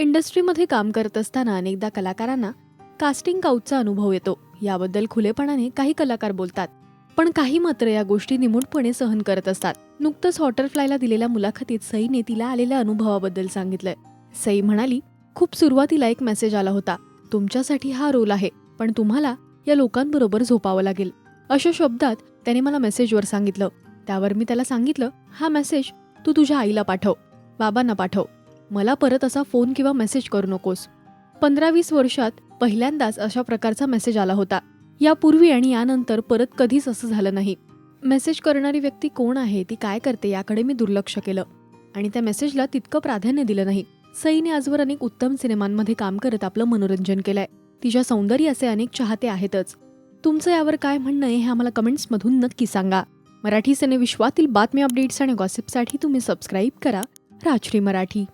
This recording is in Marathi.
इंडस्ट्रीमध्ये काम करत असताना अनेकदा कलाकारांना कास्टिंग काऊटचा अनुभव येतो. याबद्दल खुलेपणाने काही कलाकार बोलतात, पण काही मात्र या गोष्टी निमूटपणे सहन करत असतात. नुकतंच हॉटरफ्लायला दिलेल्या मुलाखतीत सईने तिला आलेल्या अनुभवाबद्दल सांगितलंय. सई म्हणाली, खूप सुरुवातीला एक मेसेज आला होता, तुमच्यासाठी हा रोल आहे, पण तुम्हाला या लोकांबरोबर झोपावं लागेल. अशा शब्दात त्याने मला मेसेजवर सांगितलं. त्यावर मी त्याला सांगितलं, हा मेसेज तू तुझ्या आईला पाठव, बाबांना पाठव, मला परत असा फोन किंवा मेसेज करू नकोस. 15-20 वर्षात पहिल्यांदाच अशा प्रकारचा मेसेज आला होता. यापूर्वी आणि यानंतर परत कधीच असं झालं नाही. मेसेज करणारी व्यक्ती कोण आहे, ती काय करते याकडे मी दुर्लक्ष केलं आणि त्या मेसेजला तितकं प्राधान्य दिलं नाही. सईने आजवर अनेक उत्तम सिनेमांमध्ये काम करत आपलं मनोरंजन केलंय. तिच्या सौंदर्याचे अनेक चाहते आहेतच. तुमचं यावर काय म्हणणं आहे हे आम्हाला कमेंट्समधून नक्की सांगा. मराठी सिनेविश्वातील बातमी, अपडेट्स आणि गॉसिपसाठी तुम्ही सबस्क्राईब करा राजश्री मराठी.